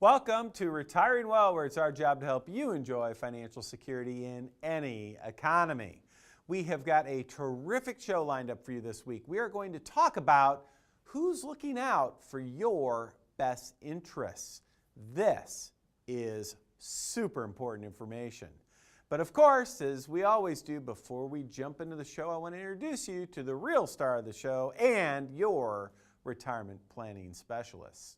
Welcome to Retiring Well, where it's our job to help you enjoy financial security in any economy. We have got a terrific show lined up for you this week. We are going to talk about who's looking out for your best interests. This is super important information. But of course, as we always do, before we jump into the show, I want to introduce you to the real star of the show and your retirement planning specialist.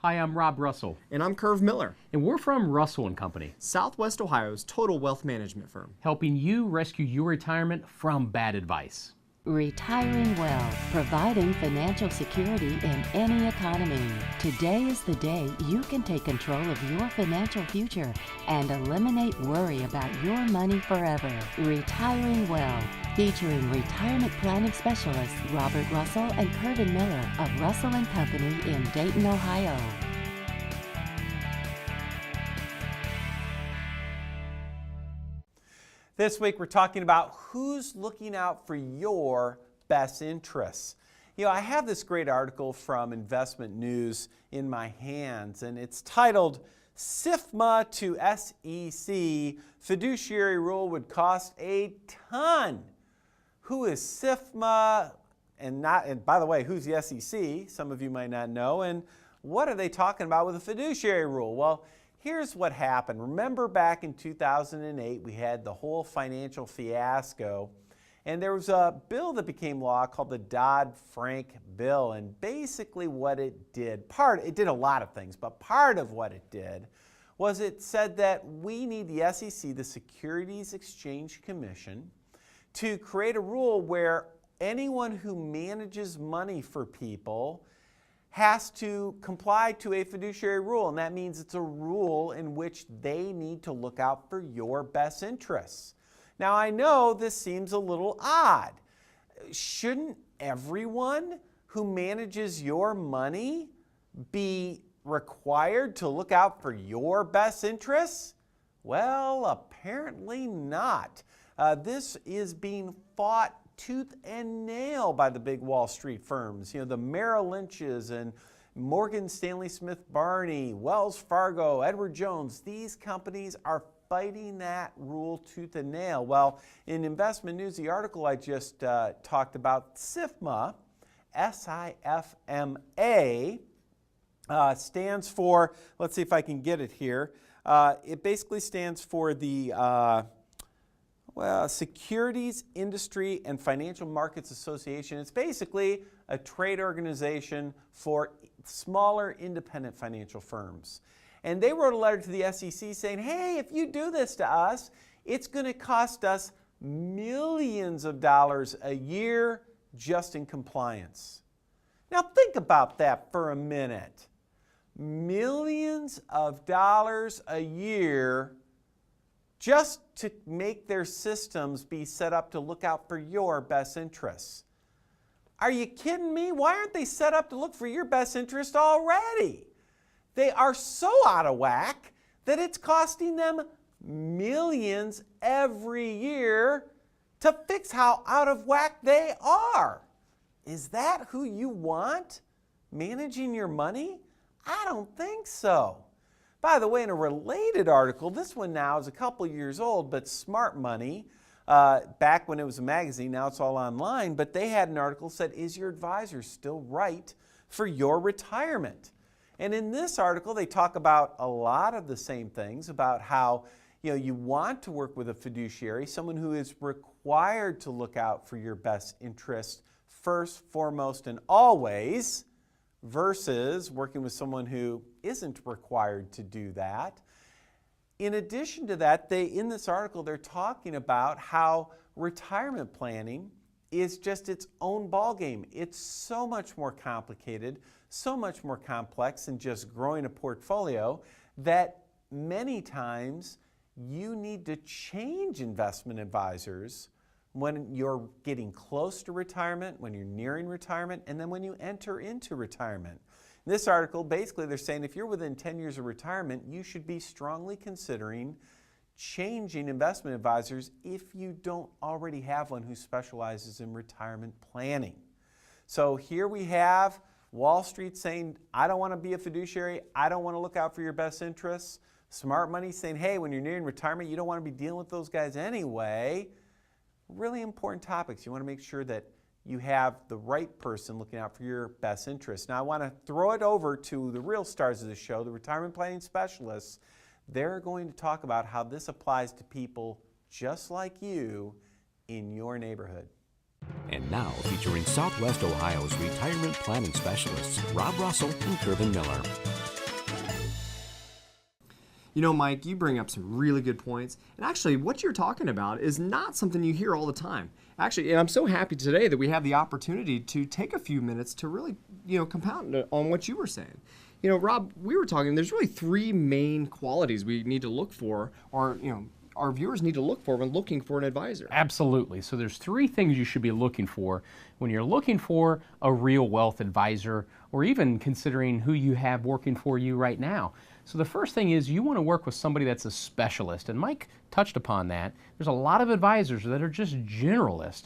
Hi, I'm Rob Russell. And I'm Curve Miller. And we're from Russell & Company, Southwest Ohio's total wealth management firm, helping you rescue your retirement from bad advice. Retiring well, providing financial security in any economy. Today is the day you can take control of your financial future and eliminate worry about your money forever. Retiring well, featuring retirement planning specialists Robert Russell and Curvin Miller of Russell & Company in Dayton, Ohio. This week we're talking about who's looking out for your best interests. You know, I have this great article from Investment News in my hands, and it's titled, SIFMA to SEC, Fiduciary Rule Would Cost a Ton. Who is SIFMA, and by the way, who's the SEC? Some of you might not know. And what are they talking about with a fiduciary rule? Well, here's what happened. Remember back in 2008, we had the whole financial fiasco, and there was a bill that became law called the Dodd-Frank bill. And basically what it did, it did a lot of things, but part of what it did was it said that we need the SEC, the Securities Exchange Commission, to create a rule where anyone who manages money for people has to comply to a fiduciary rule, and that means it's a rule in which they need to look out for your best interests. Now, I know this seems a little odd. Shouldn't everyone who manages your money be required to look out for your best interests? Well, apparently not. This is being fought tooth and nail by the big Wall Street firms. You know, the Merrill Lynches and Morgan Stanley Smith Barney, Wells Fargo, Edward Jones. These companies are fighting that rule tooth and nail. Well, in Investment News, the article I just talked about, SIFMA, S-I-F-M-A, stands for, let's see if I can get it here. It basically stands for the Securities Industry and Financial Markets Association. It's basically a trade organization for smaller independent financial firms. And they wrote a letter to the SEC saying, hey, if you do this to us, it's going to cost us millions of dollars a year just in compliance. Now think about that for a minute. Millions of dollars a year just to make their systems be set up to look out for your best interests. Are you kidding me? Why aren't they set up to look for your best interest already? They are so out of whack that it's costing them millions every year to fix how out of whack they are. Is that who you want managing your money? I don't think so. By the way, in a related article, this one now is a couple years old, but Smart Money, back when it was a magazine, now it's all online, but they had an article that said, is your advisor still right for your retirement? And in this article, they talk about a lot of the same things, about how you want to work with a fiduciary, someone who is required to look out for your best interests first, foremost, and always, versus working with someone who isn't required to do that. In addition to that, in this article, they're talking about how retirement planning is just its own ballgame. It's so much more complicated, so much more complex than just growing a portfolio that many times you need to change investment advisors when you're getting close to retirement, when you're nearing retirement, and then when you enter into retirement. In this article, basically they're saying if you're within 10 years of retirement, you should be strongly considering changing investment advisors if you don't already have one who specializes in retirement planning. So here we have Wall Street saying, I don't want to be a fiduciary. I don't want to look out for your best interests. Smart money saying, hey, when you're nearing retirement, you don't want to be dealing with those guys anyway. Really important topics. You want to make sure that you have the right person looking out for your best interests. Now, I want to throw it over to the real stars of the show, the retirement planning specialists. They're going to talk about how this applies to people just like you in your neighborhood. And now, featuring Southwest Ohio's retirement planning specialists, Rob Russell and Kervin Miller. You know, Mike, you bring up some really good points. And actually, what you're talking about is not something you hear all the time. Actually, and I'm so happy today that we have the opportunity to take a few minutes to really, compound on what you were saying. Rob, we were talking, there's really three main qualities we need to look for, or, our viewers need to look for when looking for an advisor. Absolutely. So there's three things you should be looking for when you're looking for a real wealth advisor, or even considering who you have working for you right now. So the first thing is you want to work with somebody that's a specialist, and Mike touched upon that. There's a lot of advisors that are just generalists,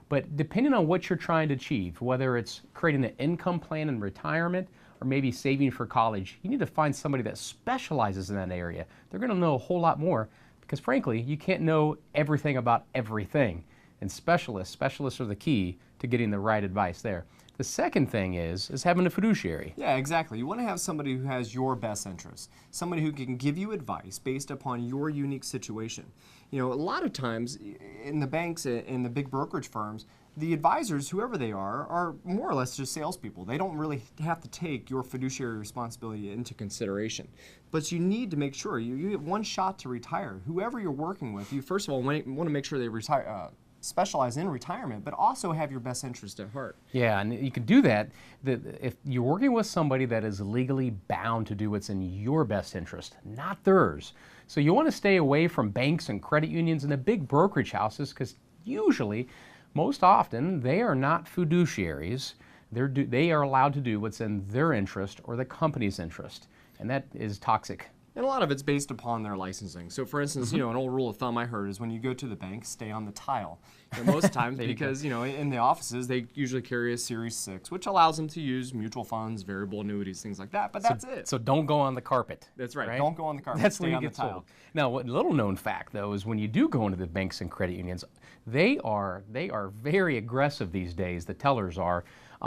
but depending on what you're trying to achieve, whether it's creating an income plan in retirement or maybe saving for college, you need to find somebody that specializes in that area. They're going to know a whole lot more because frankly, you can't know everything about everything. And specialists are the key to getting the right advice there. The second thing is having a fiduciary. Yeah, exactly. You want to have somebody who has your best interests, somebody who can give you advice based upon your unique situation. A lot of times in the banks, in the big brokerage firms, the advisors, whoever they are more or less just salespeople. They don't really have to take your fiduciary responsibility into consideration. But you need to make sure you have one shot to retire. Whoever you're working with, you first of all want to make sure they retire. Specialize in retirement, but also have your best interest at heart. Yeah, and you can do that if you're working with somebody that is legally bound to do what's in your best interest, not theirs. So you want to stay away from banks and credit unions and the big brokerage houses because usually, most often, they are not fiduciaries. They are allowed to do what's in their interest or the company's interest, and that is toxic. And a lot of it's based upon their licensing. So for instance, an old rule of thumb I heard is when you go to the bank, stay on the tile. Most times because, in the offices, they usually carry a Series 6, which allows them to use mutual funds, variable annuities, things like that, but that's it. So don't go on the carpet. That's right. Don't go on the carpet. That's stay where you on get the tile. sold. Now, what little known fact, though, is when you do go into the banks and credit unions, they are very aggressive these days, the tellers are,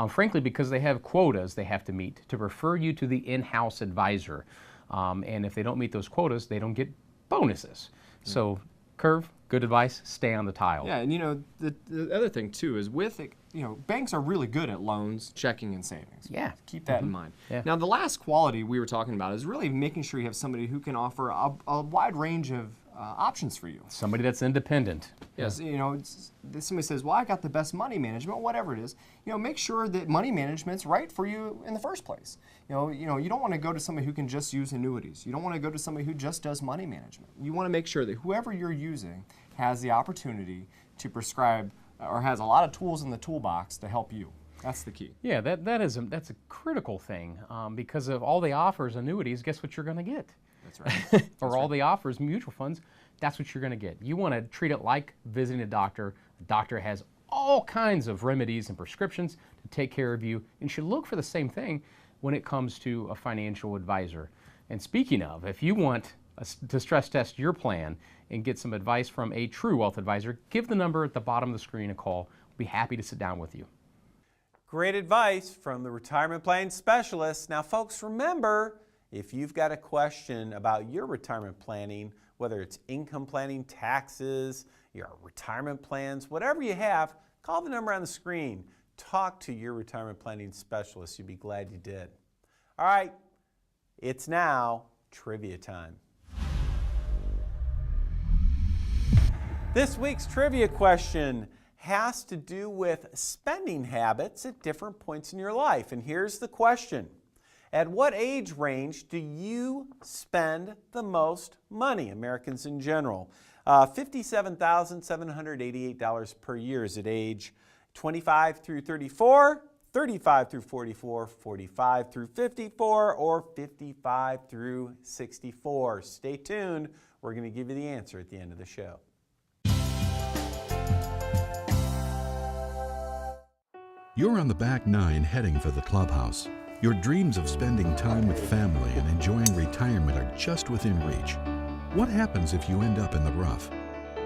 frankly, because they have quotas they have to meet to refer you to the in-house advisor. And if they don't meet those quotas, they don't get bonuses. So, Curve, good advice, stay on the tile. Yeah, and the other thing too is with it, banks are really good at loans, checking, and savings. Yeah. Keep that in mind. Yeah. Now, the last quality we were talking about is really making sure you have somebody who can offer a wide range of options for you. Somebody that's independent. Yes, somebody says, well, I got the best money management, whatever it is. Make sure that money management's right for you in the first place. You don't want to go to somebody who can just use annuities. You don't want to go to somebody who just does money management. You want to make sure that whoever you're using has the opportunity to prescribe or has a lot of tools in the toolbox to help you. That's the key. Yeah, that's a critical thing because of all they offer is annuities. Guess what you're going to get? That's right. Or all they offer is mutual funds. That's what you're going to get. You want to treat it like visiting a doctor. The doctor has all kinds of remedies and prescriptions to take care of you, and you should look for the same thing when it comes to a financial advisor. And speaking of, if you want to stress test your plan and get some advice from a true wealth advisor, give the number at the bottom of the screen a call. We'll be happy to sit down with you. Great advice from the retirement planning specialist. Now, folks, remember, if you've got a question about your retirement planning, whether it's income planning, taxes, your retirement plans, whatever you have, call the number on the screen. Talk to your retirement planning specialist. You'd be glad you did. All right, it's now trivia time. This week's trivia question has to do with spending habits at different points in your life. And here's the question. At what age range do you spend the most money, Americans in general? $57,788 per year. Is it age 25 through 34, 35 through 44, 45 through 54, or 55 through 64? Stay tuned. We're going to give you the answer at the end of the show. You're on the back nine heading for the clubhouse. Your dreams of spending time with family and enjoying retirement are just within reach. What happens if you end up in the rough?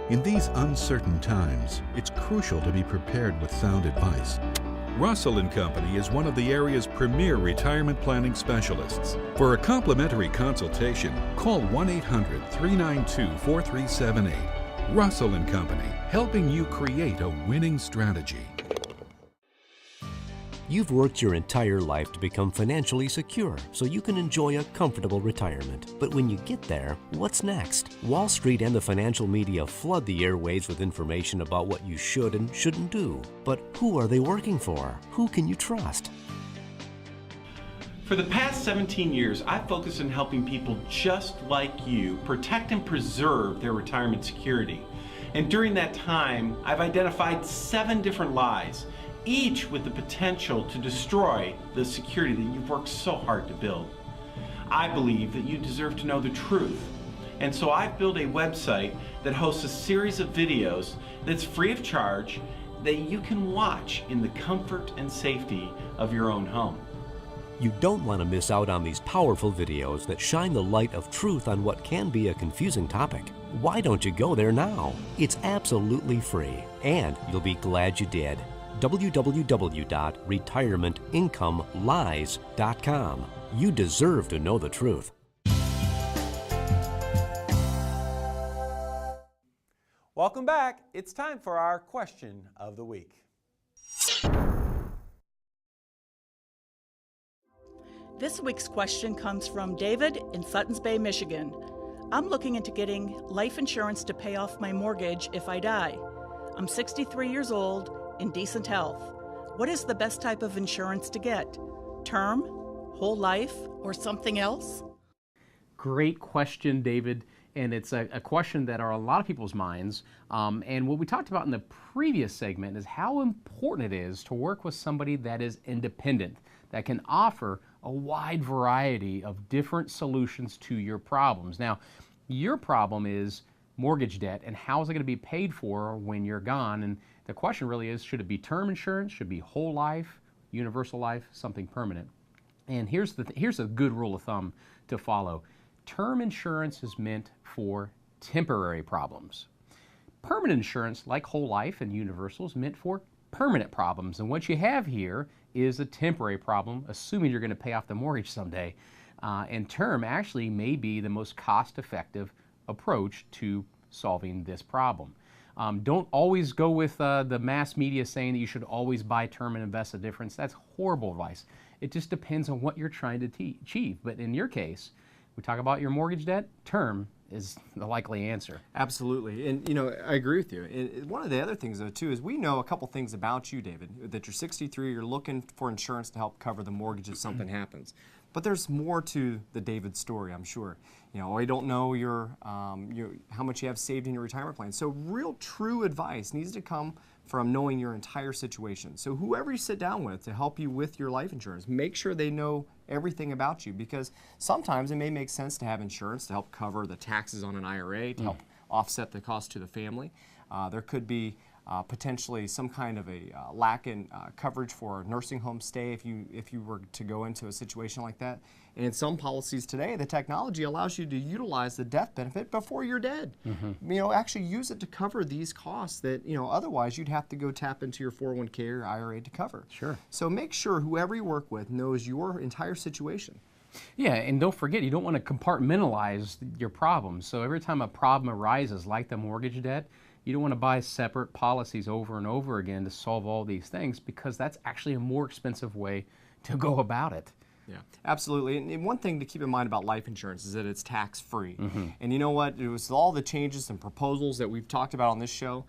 In these uncertain times, it's crucial to be prepared with sound advice. Russell & Company is one of the area's premier retirement planning specialists. For a complimentary consultation, call 1-800-392-4378. Russell & Company, helping you create a winning strategy. You've worked your entire life to become financially secure so you can enjoy a comfortable retirement. But when you get there, what's next? Wall Street and the financial media flood the airwaves with information about what you should and shouldn't do. But who are they working for? Who can you trust? For the past 17 years, I've focused on helping people just like you protect and preserve their retirement security. And during that time, I've identified 7 different lies, each with the potential to destroy the security that you've worked so hard to build. I believe that you deserve to know the truth. And so I've built a website that hosts a series of videos that's free of charge that you can watch in the comfort and safety of your own home. You don't want to miss out on these powerful videos that shine the light of truth on what can be a confusing topic. Why don't you go there now? It's absolutely free, and you'll be glad you did. www.retirementincomelines.com. You deserve to know the truth. Welcome back. It's time for our question of the week. This week's question comes from David in Suttons Bay, Michigan. I'm looking into getting life insurance to pay off my mortgage if I die. I'm 63 years old, in decent health. What is the best type of insurance to get? Term, whole life, or something else? Great question, David. And it's a question that are on a lot of people's minds. And what we talked about in the previous segment is how important it is to work with somebody that is independent, that can offer a wide variety of different solutions to your problems. Now, your problem is mortgage debt, and how is it going to be paid for when you're gone? And the question really is, should it be term insurance? Should it be whole life, universal life, something permanent? And here's a good rule of thumb to follow. Term insurance is meant for temporary problems. Permanent insurance, like whole life and universal, is meant for permanent problems. And what you have here is a temporary problem, assuming you're going to pay off the mortgage someday. And term actually may be the most cost-effective approach to solving this problem. Don't always go with the mass media saying that you should always buy term and invest the difference. That's horrible advice. It just depends on what you're trying to achieve. But in your case, we talk about your mortgage debt, term is the likely answer. Absolutely. And, I agree with you. And one of the other things, though, too, is we know a couple things about you, David, that you're 63, you're looking for insurance to help cover the mortgage if something happens. But there's more to the David story, I'm sure. I don't know how much you have saved in your retirement plan. So real true advice needs to come from knowing your entire situation. So whoever you sit down with to help you with your life insurance, make sure they know everything about you, because sometimes it may make sense to have insurance to help cover the taxes on an IRA, to help offset the cost to the family. There could be potentially some kind of a lack in coverage for a nursing home stay if you were to go into a situation like that. And in some policies today, the technology allows you to utilize the death benefit before you're dead. Actually use it to cover these costs that otherwise you'd have to go tap into your 401k or IRA to cover. Sure. So make sure whoever you work with knows your entire situation. Yeah, and don't forget, you don't want to compartmentalize your problems. So every time a problem arises, like the mortgage debt, you don't want to buy separate policies over and over again to solve all these things, because that's actually a more expensive way to go about it. Yeah, absolutely. And one thing to keep in mind about life insurance is that it's tax-free. And you know what? It was all the changes and proposals that we've talked about on this show.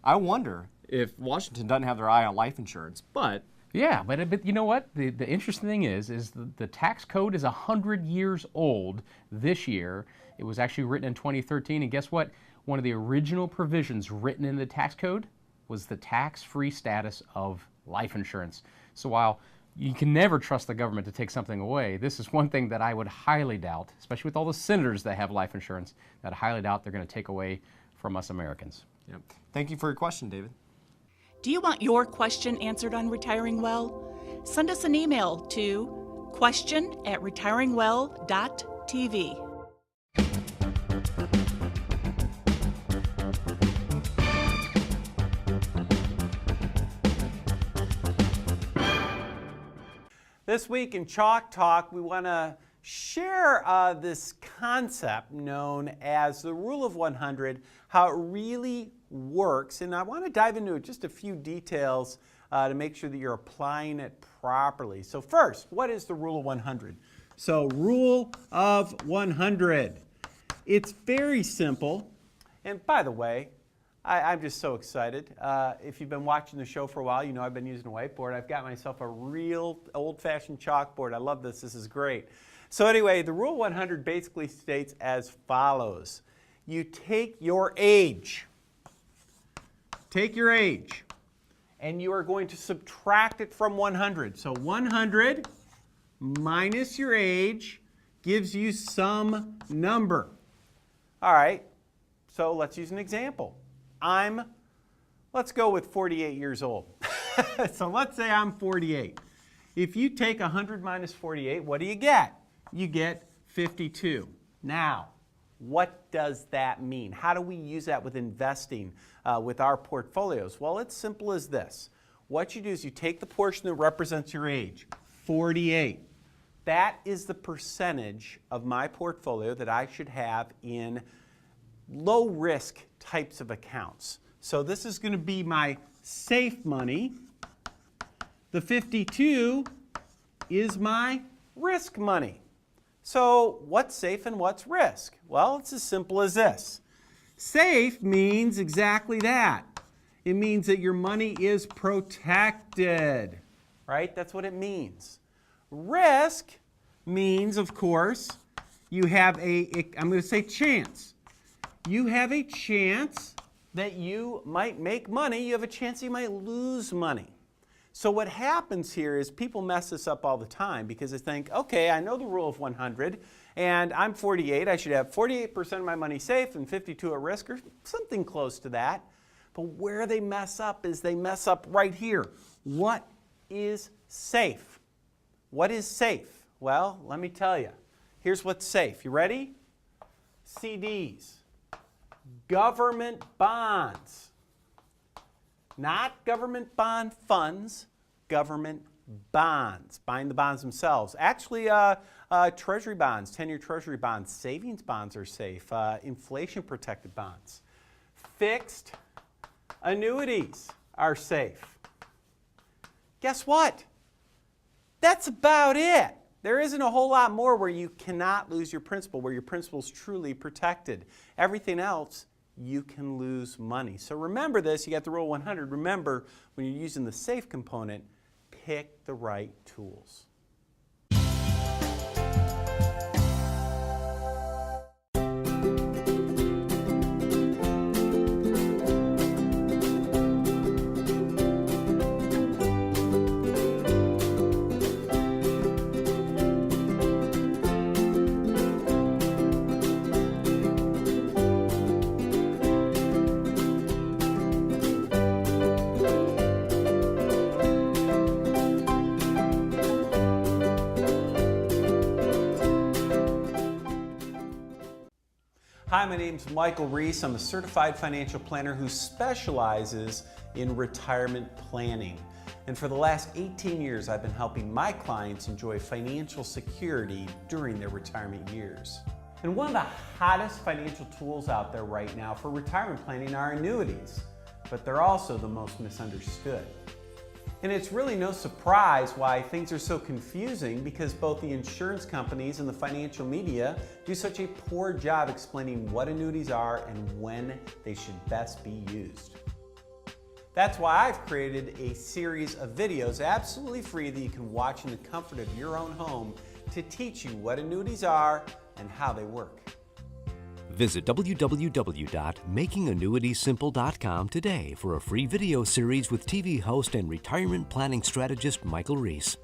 I wonder if Washington doesn't have their eye on life insurance, but yeah, but you know what? The interesting thing is the tax code is 100 years old this year. It was actually written in 2013, and guess what? One of the original provisions written in the tax code was the tax-free status of life insurance. So while you can never trust the government to take something away, this is one thing that I would highly doubt, especially with all the senators that have life insurance, that I highly doubt they're going to take away from us Americans. Yep. Thank you for your question, David. Do you want your question answered on Retiring Well? Send us an email to question@retiringwell.tv. This week in Chalk Talk, we want to share this concept known as the Rule of 100, how it really works. And I want to dive into just a few details to make sure that you're applying it properly. So first, what is the Rule of 100? So Rule of 100. It's very simple. And by the way, I'm just so excited. If you've been watching the show for a while, you know I've been using a whiteboard. I've got myself a real old-fashioned chalkboard. I love this. This is great. So anyway, the Rule 100 basically states as follows. You take your age. Take your age. And you are going to subtract it from 100. So 100 minus your age gives you some number. All right. So let's use an example. Let's go with 48 years old. So let's say I'm 48. If you take 100 minus 48, what do you get? You get 52. Now, what does that mean? How do we use that with investing with our portfolios? Well, it's simple as this. What you do is you take the portion that represents your age, 48. That is the percentage of my portfolio that I should have in low risk types of accounts. So this is going to be my safe money. The 52 is my risk money. So what's safe and what's risk? Well, it's as simple as this. Safe means exactly that. It means that your money is protected, right? That's what it means. Risk means, of course, you have I'm going to say chance. You have a chance that you might make money. You have a chance you might lose money. So what happens here is people mess this up all the time because they think, okay, I know the Rule of 100 and I'm 48. I should have 48% of my money safe and 52 at risk or something close to that. But where they mess up is they mess up right here. What is safe? What is safe? Well, let me tell you. Here's what's safe. You ready? CDs. Government bonds. Not government bond funds, government bonds. Buying the bonds themselves. Actually, treasury bonds, 10-year treasury bonds, savings bonds are safe. Inflation-protected bonds. Fixed annuities are safe. Guess what? That's about it. There isn't a whole lot more where you cannot lose your principal, where your principal is truly protected. Everything else, you can lose money. So remember this, you got the Rule 100. Remember, when you're using the safe component, pick the right tools. Hi, my name's Michael Reese. I'm a certified financial planner who specializes in retirement planning. And for the last 18 years, I've been helping my clients enjoy financial security during their retirement years. And one of the hottest financial tools out there right now for retirement planning are annuities, but they're also the most misunderstood. And it's really no surprise why things are so confusing because both the insurance companies and the financial media do such a poor job explaining what annuities are and when they should best be used. That's why I've created a series of videos absolutely free that you can watch in the comfort of your own home to teach you what annuities are and how they work. Visit www.makingannuitiessimple.com today for a free video series with TV host and retirement planning strategist Michael Reese.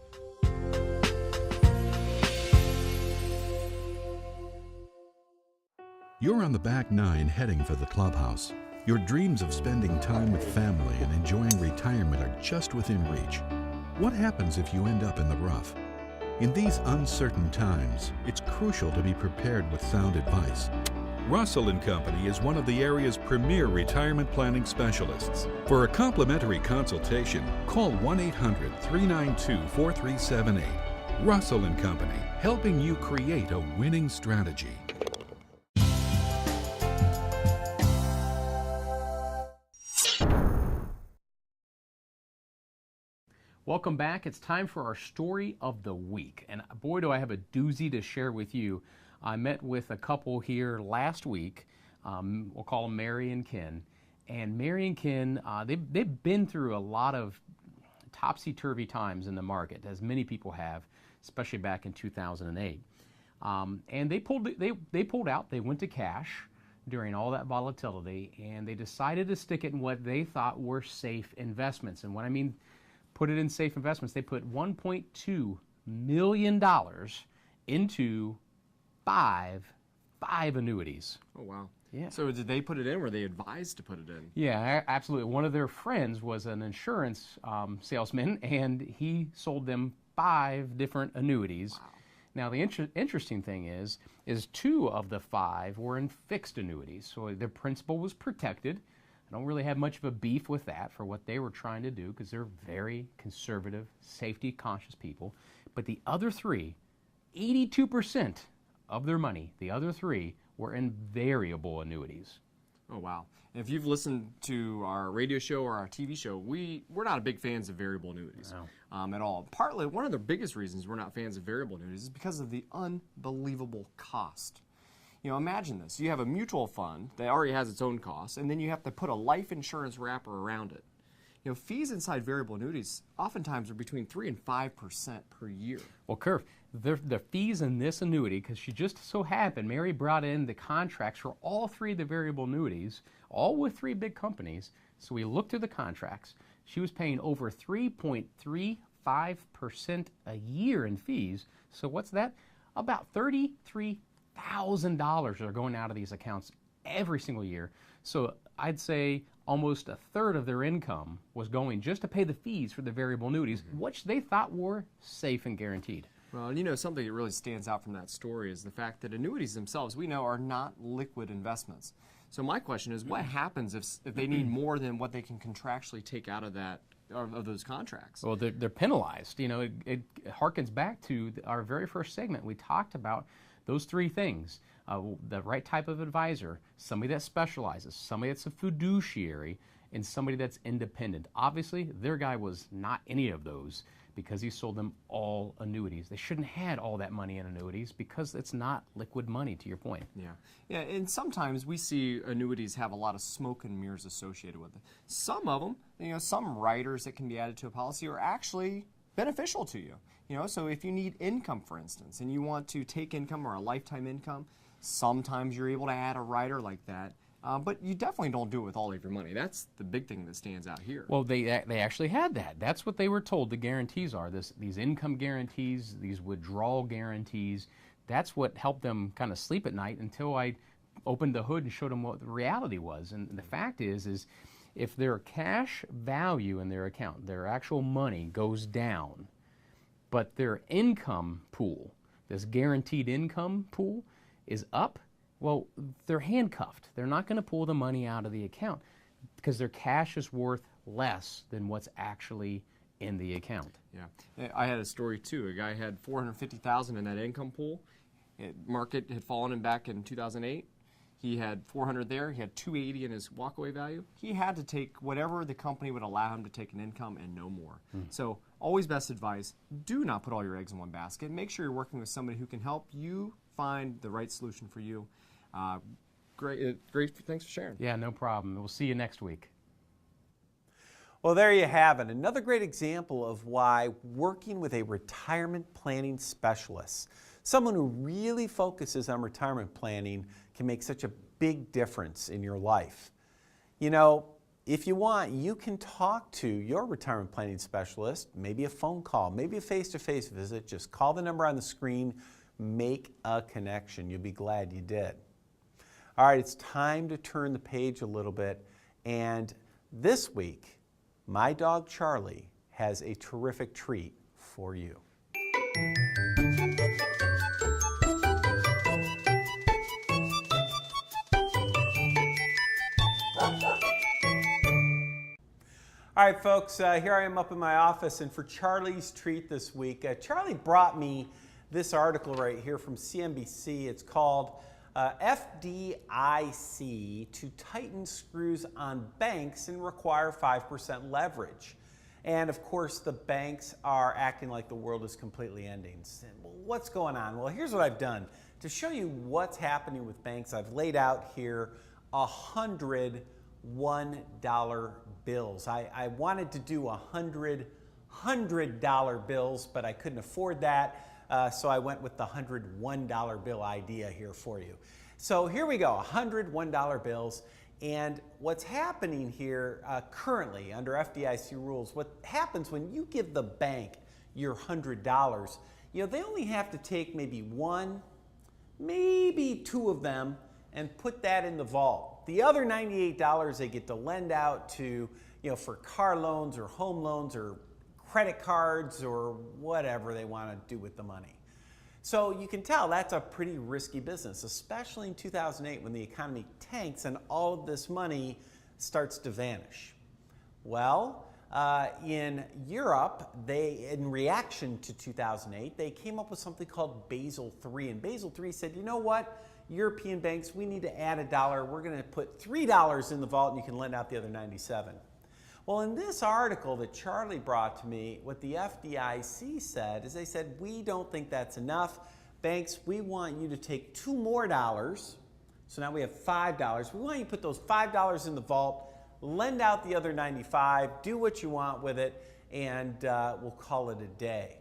You're on the back nine heading for the clubhouse. Your dreams of spending time with family and enjoying retirement are just within reach. What happens if you end up in the rough? In these uncertain times, it's crucial to be prepared with sound advice. Russell & Company is one of the area's premier retirement planning specialists. For a complimentary consultation, call 1-800-392-4378. Russell & Company, helping you create a winning strategy. Welcome back. It's time for our story of the week. And boy, do I have a doozy to share with you. I met with a couple here last week. We'll call them Mary and Ken. And Mary and Ken, they've been through a lot of topsy-turvy times in the market, as many people have, especially back in 2008. And they pulled out. They went to cash during all that volatility, and they decided to stick it in what they thought were safe investments. And what I mean, put it in safe investments, they put $1.2 million into five annuities. Oh, wow. Yeah. So did they put it in, or were they advised to put it in? Yeah, absolutely. One of their friends was an insurance salesman, and he sold them 5 different annuities. Wow. Now, the interesting thing is 2 of the 5 were in fixed annuities, so their principal was protected. I don't really have much of a beef with that for what they were trying to do, because they're very conservative, safety-conscious people. But the other 3, 82% of their money, the other 3, were in variable annuities. Oh, wow. If you've listened to our radio show or our TV show, we're not big fans of variable annuities at all. Partly, one of the biggest reasons we're not fans of variable annuities is because of the unbelievable cost. You know, imagine this. You have a mutual fund that already has its own costs, and then you have to put a life insurance wrapper around it. You know, fees inside variable annuities oftentimes are between 3 and 5% per year. Well, Curve, the fees in this annuity, because she just so happened, Mary brought in the contracts for all 3 of the variable annuities, all with 3 big companies. So we looked at the contracts. She was paying over 3.35% a year in fees. So what's that? About $33,000 are going out of these accounts every single year. So I'd say almost a third of their income was going just to pay the fees for the variable annuities, which they thought were safe and guaranteed. Well, and you know, something that really stands out from that story is the fact that annuities themselves, we know, are not liquid investments. So my question is, what happens if they need more than what they can contractually take out of that, of those contracts? Well, they're penalized. You know, it harkens back to our very first segment. We talked about those 3 things. The right type of advisor, somebody that specializes, somebody that's a fiduciary, and somebody that's independent. Obviously, their guy was not any of those, because he sold them all annuities. They shouldn't have had all that money in annuities, because it's not liquid money, to your point. Yeah, and sometimes we see annuities have a lot of smoke and mirrors associated with it. Some of them, you know, some riders that can be added to a policy are actually beneficial to you. You know, so if you need income, for instance, and you want to take income or a lifetime income, sometimes you're able to add a rider like that. But you definitely don't do it with all of your money. That's the big thing that stands out here. Well, they actually had that. That's what they were told the guarantees are. These income guarantees, these withdrawal guarantees. That's what helped them kind of sleep at night until I opened the hood and showed them what the reality was. And the fact is if their cash value in their account, their actual money goes down, but their income pool, this guaranteed income pool, is up, well, they're handcuffed. They're not going to pull the money out of the account because their cash is worth less than what's actually in the account. Yeah, I had a story too. A guy had $450,000 in that income pool. Market had fallen back in 2008. He had $400 there. He had $280 in his walkaway value. He had to take whatever the company would allow him to take in income and no more. So always best advice, do not put all your eggs in one basket. Make sure you're working with somebody who can help you find the right solution for you. Great, thanks for sharing. Yeah, no problem. We'll see you next week. Well, there you have it. Another great example of why working with a retirement planning specialist, someone who really focuses on retirement planning, can make such a big difference in your life. You know, if you want, you can talk to your retirement planning specialist, maybe a phone call, maybe a face-to-face visit. Just call the number on the screen, make a connection. You'll be glad you did. All right, it's time to turn the page a little bit And this week, my dog Charlie has a terrific treat for you. All right, folks, here I am up in my office, and for Charlie's treat this week, Charlie brought me this article right here from CNBC. It's called FDIC to tighten screws on banks and require 5% leverage. And of course, the banks are acting like the world is completely ending. What's going on? Well, here's what I've done. To show you what's happening with banks, I've laid out here 100 $1 bills. I wanted to do 100 $100 bills, but I couldn't afford that, so I went with the $101 bill idea here for you. So here we go, 100 $1 bills. And what's happening here currently under FDIC rules, what happens when you give the bank your $100, they only have to take maybe one, maybe two of them and put that in the vault. The other $98 they get to lend out to, for car loans or home loans or credit cards or whatever they want to do with the money. So you can tell that's a pretty risky business, especially in 2008 when the economy tanks and all of this money starts to vanish. Well, in Europe, in reaction to 2008, they came up with something called Basel III. And Basel III said, you know what? European banks, we need to add $1. We're going to put $3 in the vault and you can lend out the other 97. Well, in this article that Charlie brought to me, what the FDIC said is they said, we don't think that's enough. Banks, we want you to take $2 more. So now we have $5. We want you to put those $5 in the vault, lend out the other 95, do what you want with it, and we'll call it a day.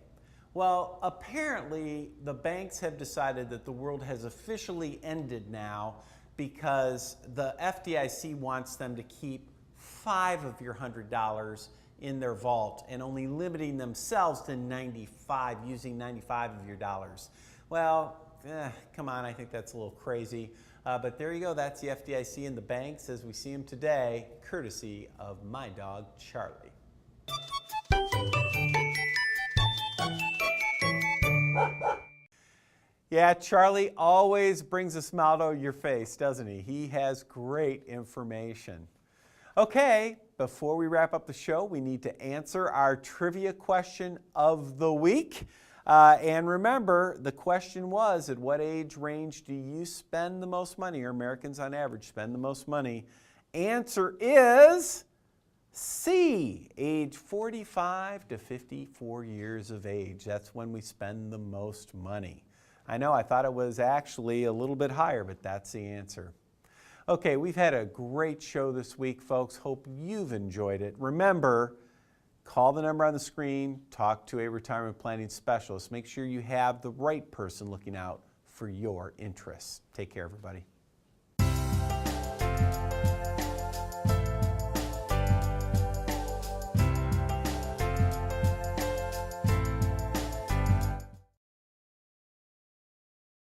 Well, apparently the banks have decided that the world has officially ended now because the FDIC wants them to keep 5 of your $100 in their vault and only limiting themselves to 95, using 95 of your dollars. Well, come on, I think that's a little crazy. But there you go, that's the FDIC and the banks as we see them today, courtesy of my dog, Charlie. Yeah, Charlie always brings a smile to your face, doesn't he? He has great information. Okay, before we wrap up the show, we need to answer our trivia question of the week. And remember, the question was, at what age range do you spend the most money, or Americans on average spend the most money? Answer is C, age 45 to 54 years of age. That's when we spend the most money. I know, I thought it was actually a little bit higher, but that's the answer. Okay, we've had a great show this week, folks. Hope you've enjoyed it. Remember, call the number on the screen, talk to a retirement planning specialist. Make sure you have the right person looking out for your interests. Take care, everybody.